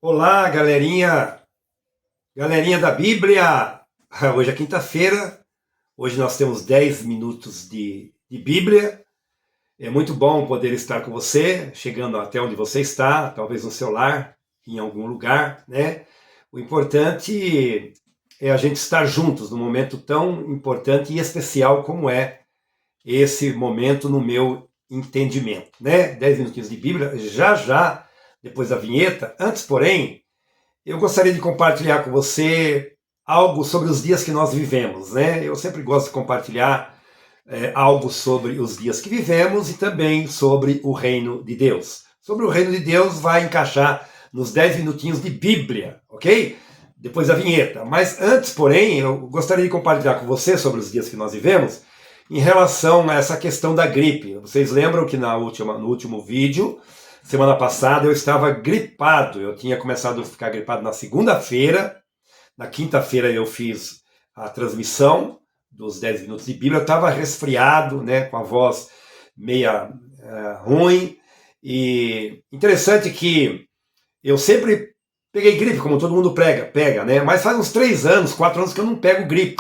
Olá, galerinha! Galerinha da Bíblia! Hoje é quinta-feira, hoje nós temos 10 minutos de Bíblia. É muito bom poder estar com você, chegando até onde você está, talvez no seu lar, em algum lugar, né? O importante é a gente estar juntos num momento tão importante e especial como é esse momento no meu entendimento, né? 10 minutinhos de Bíblia, já, depois da vinheta. Antes, porém, eu gostaria de compartilhar com você algo sobre os dias que nós vivemos, né? Eu sempre gosto de compartilhar algo sobre os dias que vivemos e também sobre o reino de Deus. Sobre o reino de Deus vai encaixar nos 10 minutinhos de Bíblia, ok? Depois da vinheta. Mas antes, porém, eu gostaria de compartilhar com você sobre os dias que nós vivemos em relação a essa questão da gripe. Vocês lembram que no último vídeo, semana passada, eu estava gripado. Eu tinha começado a ficar gripado na segunda-feira. Na quinta-feira eu fiz a transmissão dos 10 minutos de Bíblia. Eu estava resfriado, né, com a voz meia ruim. E interessante que eu sempre peguei gripe, como todo mundo pega, né? Mas faz uns 3 anos, 4 anos que eu não pego gripe.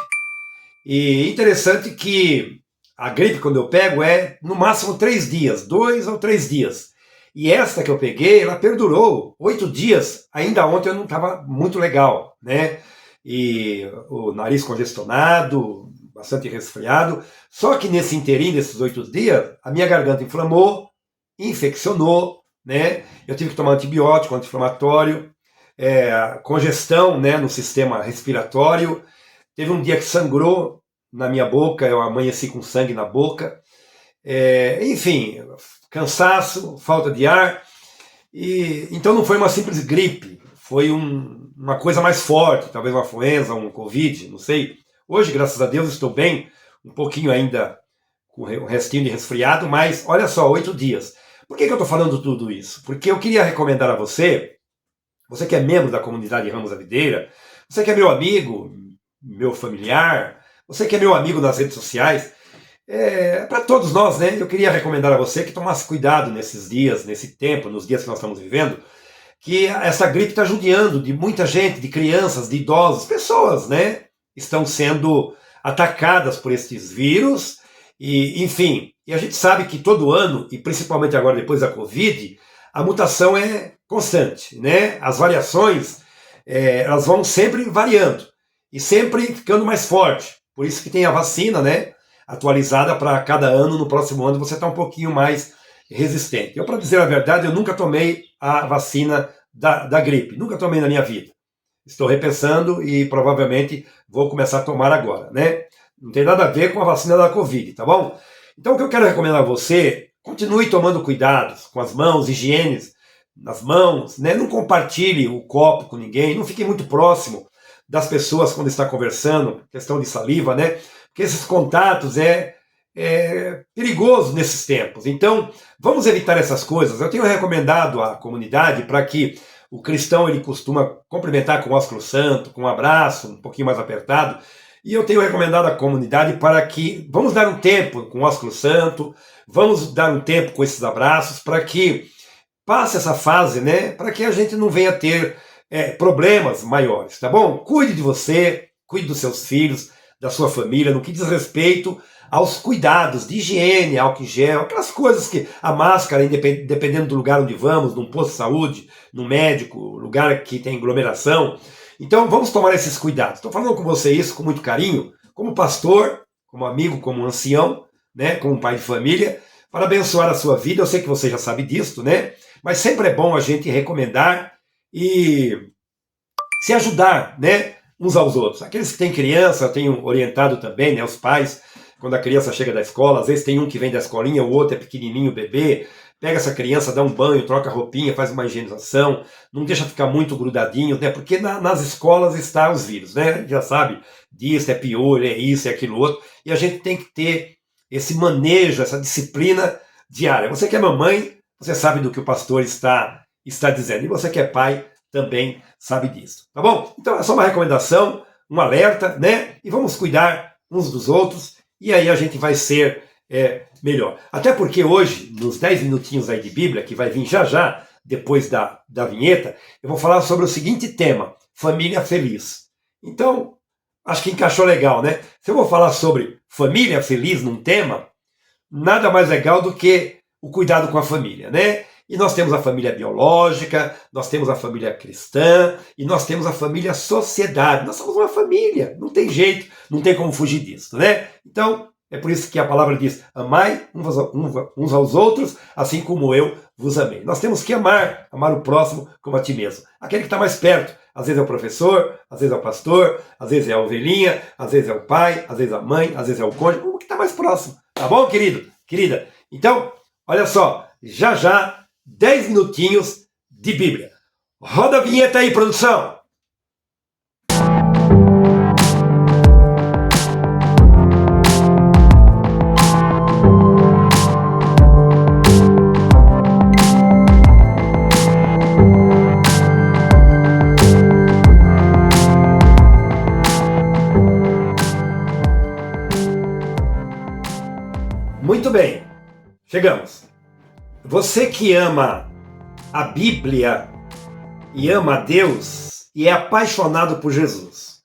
E interessante que a gripe, quando eu pego, é no máximo 3 dias, 2 ou 3 dias. E esta que eu peguei, ela perdurou 8 dias. Ainda ontem eu não estava muito legal, né? E o nariz congestionado, bastante resfriado. Só que nesse inteirinho, desses 8 dias, a minha garganta inflamou, infeccionou, né? Eu tive que tomar antibiótico, anti-inflamatório, congestão, né, no sistema respiratório. Teve um dia que sangrou na minha boca, eu amanheci com sangue na boca. Enfim, cansaço, falta de ar. Então não foi uma simples gripe, foi uma coisa mais forte, talvez uma influenza, um Covid, não sei. Hoje, graças a Deus, estou bem, um pouquinho ainda com um restinho de resfriado, mas olha só, 8 dias. Por que eu estou falando tudo isso? Porque eu queria recomendar a você que é membro da comunidade Ramos da Videira, você que é meu amigo, meu familiar, você que é meu amigo nas redes sociais, para todos nós, né? Eu queria recomendar a você que tomasse cuidado nesses dias, nesse tempo, nos dias que nós estamos vivendo, que essa gripe está judiando de muita gente, de crianças, de idosos, pessoas, né? Estão sendo atacadas por esses vírus, e enfim, e a gente sabe que todo ano, e principalmente agora depois da Covid, a mutação é constante, né? As variações, elas vão sempre variando e sempre ficando mais forte. Por isso que tem a vacina, né, atualizada para cada ano. No próximo ano você está um pouquinho mais resistente. Eu, para dizer a verdade, eu nunca tomei a vacina da gripe. Nunca tomei na minha vida. Estou repensando e provavelmente vou começar a tomar agora, né? Não tem nada a ver com a vacina da Covid, tá bom? Então o que eu quero recomendar a você, continue tomando cuidados com as mãos, higiene nas mãos, né? Não compartilhe o copo com ninguém, não fique muito próximo das pessoas quando está conversando, questão de saliva, né? Porque esses contatos é perigoso nesses tempos. Então, vamos evitar essas coisas. Eu tenho recomendado à comunidade para que o cristão ele costuma cumprimentar com o ósculo santo, com um abraço, um pouquinho mais apertado. E eu tenho recomendado à comunidade para que vamos dar um tempo com o ósculo santo, vamos dar um tempo com esses abraços para que passe essa fase, né? Para que a gente não venha ter problemas maiores, tá bom? Cuide de você, cuide dos seus filhos, da sua família, no que diz respeito aos cuidados de higiene, álcool em gel, aquelas coisas que a máscara, dependendo do lugar onde vamos, num posto de saúde, num médico, lugar que tem aglomeração. Então vamos tomar esses cuidados. Estou falando com você isso com muito carinho, como pastor, como amigo, como ancião, né, como pai de família, para abençoar a sua vida. Eu sei que você já sabe disso, né? Mas sempre é bom a gente recomendar e se ajudar, né, uns aos outros. Aqueles que têm criança, eu tenho orientado também, né, os pais, quando a criança chega da escola, às vezes tem um que vem da escolinha, o outro é pequenininho, bebê, pega essa criança, dá um banho, troca a roupinha, faz uma higienização, não deixa ficar muito grudadinho, né, porque nas escolas está os vírus, né, a gente já sabe disso, é piolho, é isso, é aquilo outro, e a gente tem que ter esse manejo, essa disciplina diária. Você que é mamãe, você sabe do que o pastor está dizendo, e você que é pai, também sabe disso, tá bom? Então é só uma recomendação, um alerta, né? E vamos cuidar uns dos outros, e aí a gente vai ser melhor. Até porque hoje, nos 10 minutinhos aí de Bíblia, que vai vir já, depois da vinheta, eu vou falar sobre o seguinte tema: família feliz. Então, acho que encaixou legal, né? Se eu vou falar sobre família feliz num tema, nada mais legal do que o cuidado com a família, né? E nós temos a família biológica, nós temos a família cristã e nós temos a família sociedade. Nós somos uma família, não tem jeito, não tem como fugir disso, né? Então, é por isso que a palavra diz: amai uns aos outros, assim como eu vos amei. Nós temos que amar o próximo como a ti mesmo. Aquele que está mais perto. Às vezes é o professor, às vezes é o pastor, às vezes é a ovelhinha, às vezes é o pai, às vezes é a mãe, às vezes é o cônjuge. O que está mais próximo. Tá bom, querido? Querida? Então, olha só. Já, 10 minutinhos de Bíblia. Roda a vinheta aí, produção. Muito bem, chegamos. Você que ama a Bíblia e ama a Deus e é apaixonado por Jesus,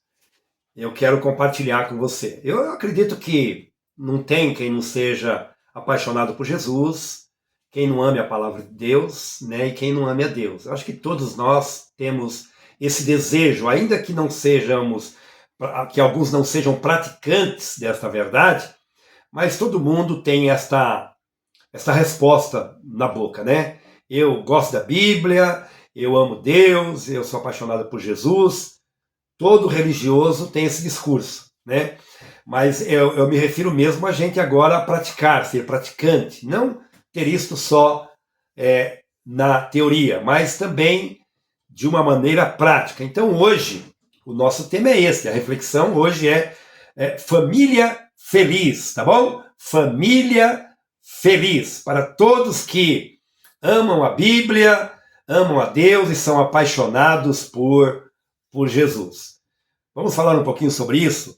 eu quero compartilhar com você. Eu acredito que não tem quem não seja apaixonado por Jesus, quem não ame a palavra de Deus, né, e quem não ame a Deus. Eu acho que todos nós temos esse desejo, ainda que não sejamos, que alguns não sejam praticantes desta verdade, mas todo mundo tem esta resposta na boca, né? Eu gosto da Bíblia, eu amo Deus, eu sou apaixonado por Jesus. Todo religioso tem esse discurso, né? Mas eu me refiro mesmo a gente agora a praticar, ser praticante. Não ter isto só na teoria, mas também de uma maneira prática. Então hoje, o nosso tema é esse, a reflexão hoje é família feliz, tá bom? Família feliz, para todos que amam a Bíblia, amam a Deus e são apaixonados por Jesus. Vamos falar um pouquinho sobre isso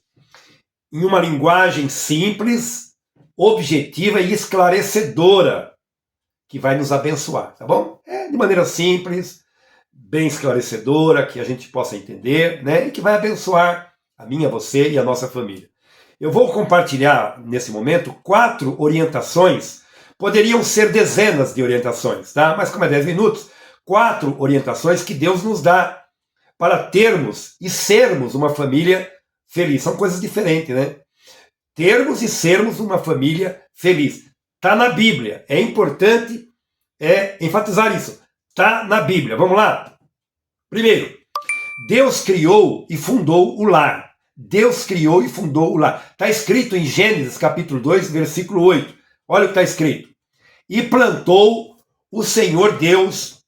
em uma linguagem simples, objetiva e esclarecedora, que vai nos abençoar, tá bom? De maneira simples, bem esclarecedora, que a gente possa entender, né? E que vai abençoar a minha, você e a nossa família. Eu vou compartilhar, nesse momento, 4 orientações. Poderiam ser dezenas de orientações, tá? Mas como é 10 minutos, 4 orientações que Deus nos dá para termos e sermos uma família feliz. São coisas diferentes, né? Termos e sermos uma família feliz. Está na Bíblia. É importante enfatizar isso. Está na Bíblia. Vamos lá? Primeiro, Deus criou e fundou o lar. Deus criou e fundou o lar. Está escrito em Gênesis capítulo 2, versículo 8. Olha o que está escrito. E plantou o Senhor Deus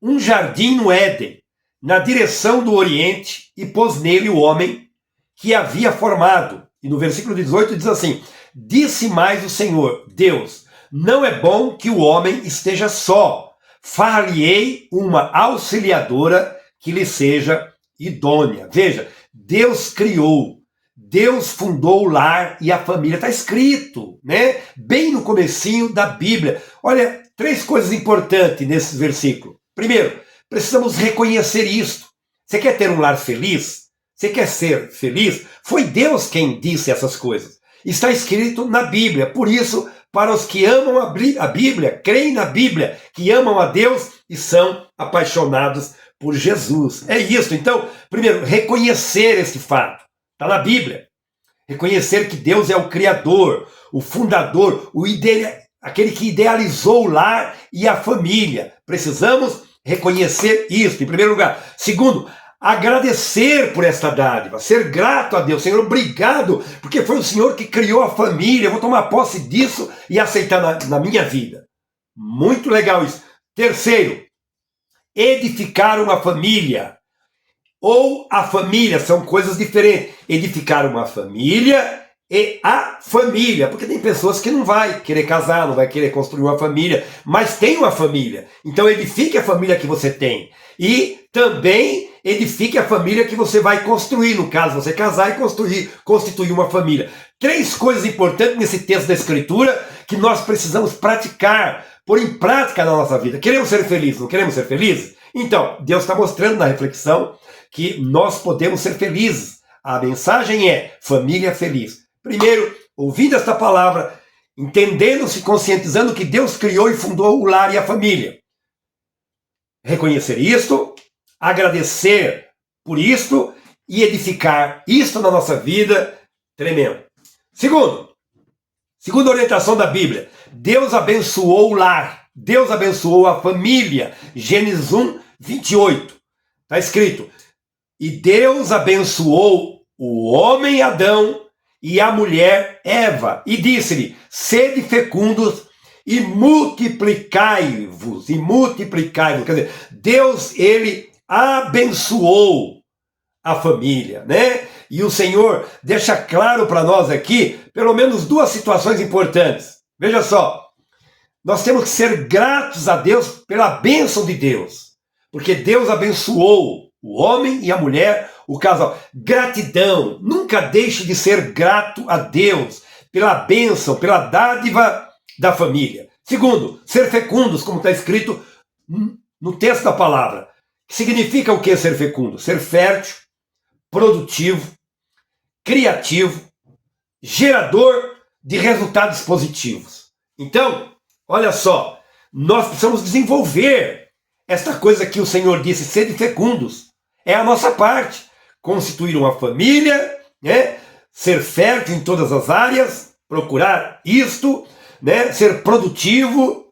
um jardim no Éden, na direção do Oriente, e pôs nele o homem que havia formado. E no versículo 18 diz assim: disse mais o Senhor, Deus, não é bom que o homem esteja só. Far-lhe-ei uma auxiliadora que lhe seja idônea. Veja, Deus criou, Deus fundou o lar e a família. Está escrito, né? Bem no comecinho da Bíblia. Olha, 3 coisas importantes nesse versículo. Primeiro, precisamos reconhecer isto. Você quer ter um lar feliz? Você quer ser feliz? Foi Deus quem disse essas coisas. Está escrito na Bíblia. Por isso, para os que amam a Bíblia, creem na Bíblia, que amam a Deus e são apaixonados por Jesus. É isso. Então, primeiro, reconhecer esse fato. Está na Bíblia. Reconhecer que Deus é o Criador, o fundador, aquele que idealizou o lar e a família. Precisamos reconhecer isso, em primeiro lugar. Segundo, agradecer por esta dádiva, ser grato a Deus. Senhor, obrigado, porque foi o Senhor que criou a família. Eu vou tomar posse disso e aceitar na minha vida. Muito legal isso. Terceiro, edificar uma família. Ou a família, são coisas diferentes. Edificar uma família e a família. Porque tem pessoas que não vai querer casar, não vai querer construir uma família, mas tem uma família. Então edifique a família que você tem. E também edifique a família que você vai construir. No caso, você casar e constituir uma família. 3 coisas importantes nesse texto da Escritura que nós precisamos praticar pôr em prática na nossa vida. Queremos ser felizes, não queremos ser felizes? Então, Deus está mostrando na reflexão que nós podemos ser felizes. A mensagem é família feliz. Primeiro, ouvindo esta palavra, entendendo-se, conscientizando que Deus criou e fundou o lar e a família. Reconhecer isto, agradecer por isto e edificar isto na nossa vida, tremendo. Segunda orientação da Bíblia, Deus abençoou o lar, Deus abençoou a família. Gênesis 1, 28. Está escrito, e Deus abençoou o homem Adão e a mulher Eva, e disse-lhe, sede fecundos e multiplicai-vos, quer dizer, Deus, ele abençoou a família, né? E o Senhor deixa claro para nós aqui, pelo menos duas situações importantes. Veja só, nós temos que ser gratos a Deus pela bênção de Deus, porque Deus abençoou o homem e a mulher, o casal. Gratidão, nunca deixe de ser grato a Deus pela bênção, pela dádiva da família. Segundo, ser fecundos, como está escrito no texto da palavra. Significa o que ser fecundo? Ser fértil, produtivo, criativo, gerador de resultados positivos. Então, olha só, nós precisamos desenvolver esta coisa que o Senhor disse, sede fecundos. É a nossa parte. Constituir uma família, né? Ser fértil em todas as áreas, procurar isto, né? Ser produtivo,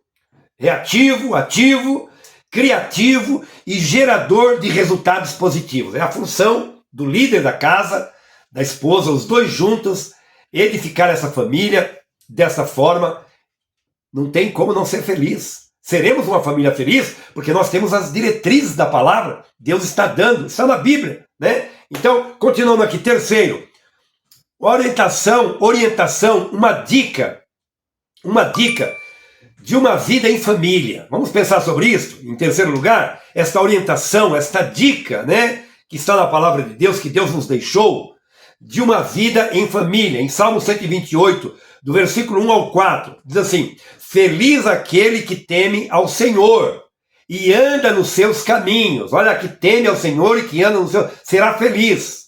reativo, ativo, criativo e gerador de resultados positivos. É a função do líder da casa, da esposa, os dois juntos, edificar essa família dessa forma. Não tem como não ser feliz. Seremos uma família feliz porque nós temos as diretrizes da palavra. Deus está dando, está na Bíblia, né? Então, continuando aqui, terceiro, orientação, uma dica de uma vida em família. Vamos pensar sobre isso? Em terceiro lugar, esta orientação, esta dica, né, que está na palavra de Deus, que Deus nos deixou, de uma vida em família. Em Salmo 128, do versículo 1 ao 4, diz assim, feliz aquele que teme ao Senhor e anda nos seus caminhos. Olha, que teme ao Senhor e que anda nos seus... será feliz.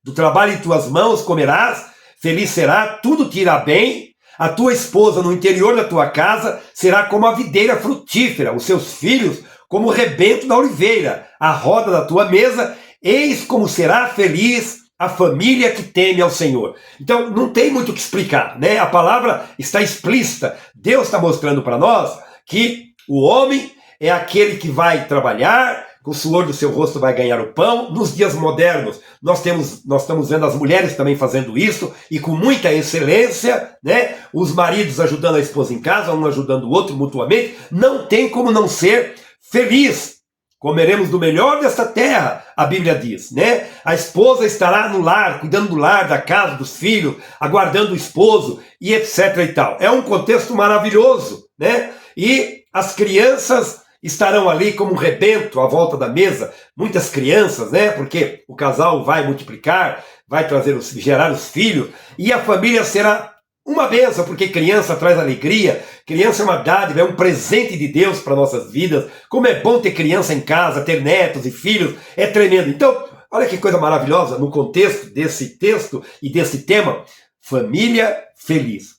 Do trabalho em tuas mãos comerás, feliz será, tudo te irá bem. A tua esposa no interior da tua casa será como a videira frutífera, os seus filhos como o rebento da oliveira, a roda da tua mesa, eis como será feliz a família que teme ao Senhor. Então, não tem muito o que explicar, né? A palavra está explícita. Deus está mostrando para nós que o homem é aquele que vai trabalhar, com o suor do seu rosto vai ganhar o pão. Nos dias modernos, nós estamos vendo as mulheres também fazendo isso, e com muita excelência, né? Os maridos ajudando a esposa em casa, um ajudando o outro mutuamente. Não tem como não ser feliz. Comeremos do melhor desta terra, a Bíblia diz, né? A esposa estará no lar, cuidando do lar, da casa, dos filhos, aguardando o esposo e etc e tal. É um contexto maravilhoso, né? E as crianças estarão ali como um rebento à volta da mesa, muitas crianças, né? Porque o casal vai multiplicar, vai gerar os filhos, e a família será uma bênção, porque criança traz alegria, criança é uma dádiva, é um presente de Deus para nossas vidas. Como é bom ter criança em casa, ter netos e filhos, é tremendo. Então, olha que coisa maravilhosa no contexto desse texto e desse tema, família feliz.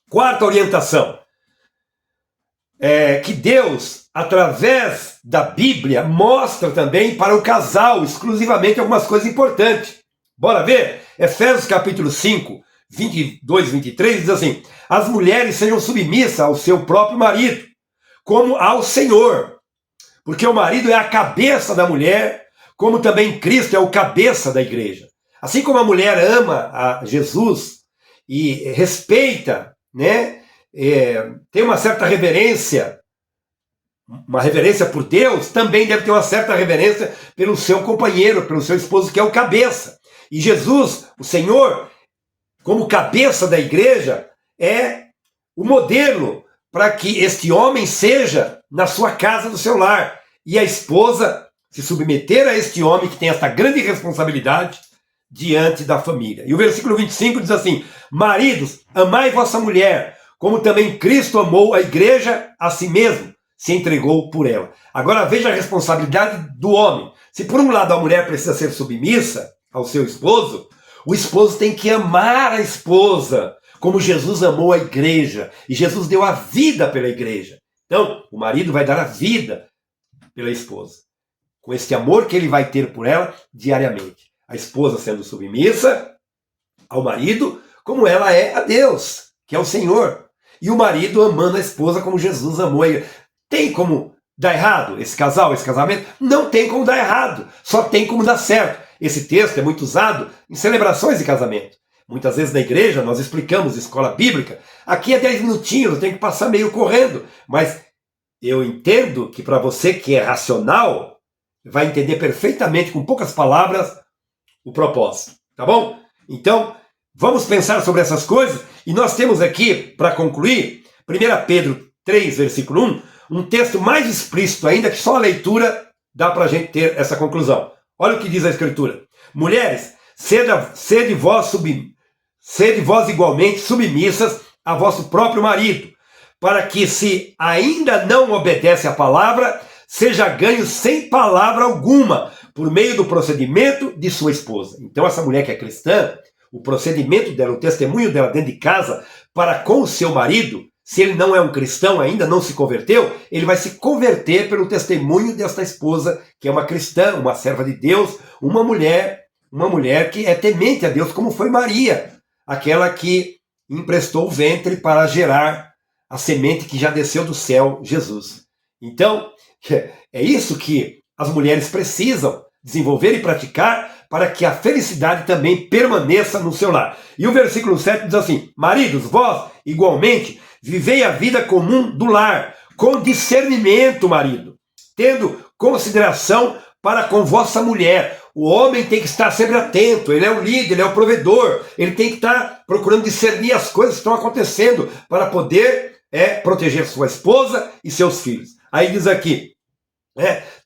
Quarta orientação, que Deus, através da Bíblia, mostra também para o casal, exclusivamente, algumas coisas importantes. Bora ver? Efésios capítulo 5, 22, 23, diz assim, as mulheres sejam submissas ao seu próprio marido, como ao Senhor, porque o marido é a cabeça da mulher, como também Cristo é o cabeça da igreja. Assim como a mulher ama a Jesus e respeita, né, tem uma certa reverência, uma reverência por Deus, também deve ter uma certa reverência pelo seu companheiro, pelo seu esposo, que é o cabeça. E Jesus, o Senhor, como cabeça da igreja, é o modelo para que este homem seja na sua casa, no seu lar, e a esposa se submeter a este homem que tem esta grande responsabilidade diante da família. E o versículo 25 diz assim, maridos, amai vossa mulher, como também Cristo amou a igreja a si mesmo, se entregou por ela. Agora veja a responsabilidade do homem. Se por um lado a mulher precisa ser submissa ao seu esposo, o esposo tem que amar a esposa, como Jesus amou a igreja. E Jesus deu a vida pela igreja. Então, o marido vai dar a vida pela esposa, com esse amor que ele vai ter por ela diariamente. A esposa sendo submissa ao marido, como ela é a Deus, que é o Senhor. E o marido amando a esposa como Jesus amou a igreja. Tem como dar errado esse casal, esse casamento? Não tem como dar errado, só tem como dar certo. Esse texto é muito usado em celebrações de casamento. Muitas vezes na igreja nós explicamos escola bíblica. Aqui é 10 minutinhos, eu tenho que passar meio correndo. Mas eu entendo que para você que é racional, vai entender perfeitamente, com poucas palavras, o propósito. Tá bom? Então, vamos pensar sobre essas coisas. E nós temos aqui, para concluir, 1 Pedro 3, versículo 1, um texto mais explícito ainda, que só a leitura dá para a gente ter essa conclusão. Olha o que diz a Escritura. Mulheres, sede vós igualmente submissas a vosso próprio marido, para que, se ainda não obedece à palavra, seja ganho sem palavra alguma, por meio do procedimento de sua esposa. Então essa mulher que é cristã, o procedimento dela, o testemunho dela dentro de casa, para com o seu marido, se ele não é um cristão ainda, não se converteu, ele vai se converter pelo testemunho desta esposa, que é uma cristã, uma serva de Deus, uma mulher que é temente a Deus, como foi Maria, aquela que emprestou o ventre para gerar a semente que já desceu do céu, Jesus. Então, é isso que as mulheres precisam desenvolver e praticar para que a felicidade também permaneça no seu lar. E o versículo 7 diz assim: maridos, vós, igualmente, vivei a vida comum do lar, com discernimento, marido, tendo consideração para com vossa mulher. O homem tem que estar sempre atento, ele é o líder, ele é o provedor, ele tem que estar procurando discernir as coisas que estão acontecendo para poder proteger sua esposa e seus filhos. Aí diz aqui,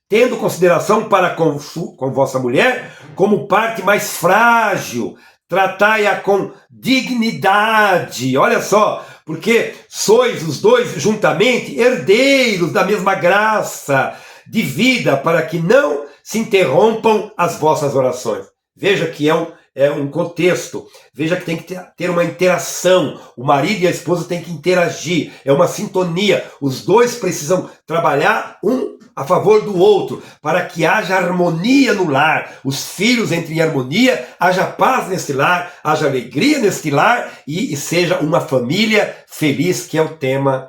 tendo consideração para com vossa mulher como parte mais frágil, tratai-a com dignidade. Olha só, porque sois os dois juntamente herdeiros da mesma graça de vida, para que não se interrompam as vossas orações. Veja que é um contexto. Veja que tem que ter uma interação. O marido e a esposa têm que interagir. É uma sintonia. Os dois precisam trabalhar um a favor do outro, para que haja harmonia no lar, os filhos entrem em harmonia, haja paz neste lar, haja alegria neste lar e seja uma família feliz, que é o tema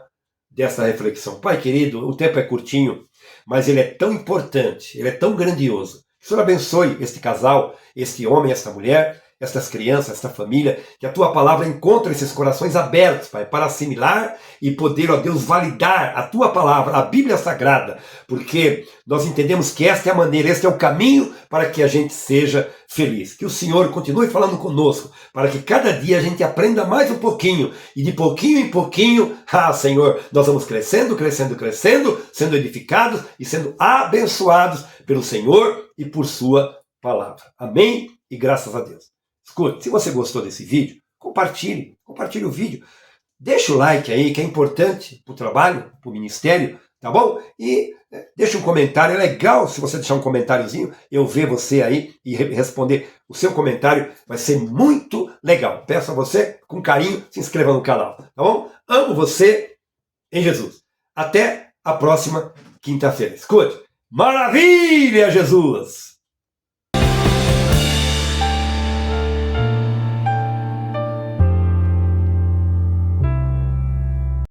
dessa reflexão. Pai querido, o tempo é curtinho, mas ele é tão importante, ele é tão grandioso. Que o Senhor abençoe este casal, este homem, esta mulher, estas crianças, esta família, que a Tua palavra encontre esses corações abertos, Pai, para assimilar e poder, ó Deus, validar a Tua palavra, a Bíblia Sagrada, porque nós entendemos que esta é a maneira, este é o caminho para que a gente seja feliz. Que o Senhor continue falando conosco, para que cada dia a gente aprenda mais um pouquinho, e de pouquinho em pouquinho, Senhor, nós vamos crescendo, crescendo, crescendo, sendo edificados e sendo abençoados pelo Senhor e por Sua palavra. Amém? E graças a Deus. Escute, se você gostou desse vídeo, compartilhe o vídeo. Deixa o like aí, que é importante para o trabalho, para o ministério, tá bom? E deixa um comentário, é legal se você deixar um comentáriozinho, eu ver você aí e responder o seu comentário, vai ser muito legal. Peço a você, com carinho, se inscreva no canal, tá bom? Amo você em Jesus. Até a próxima quinta-feira. Escute, maravilha, Jesus!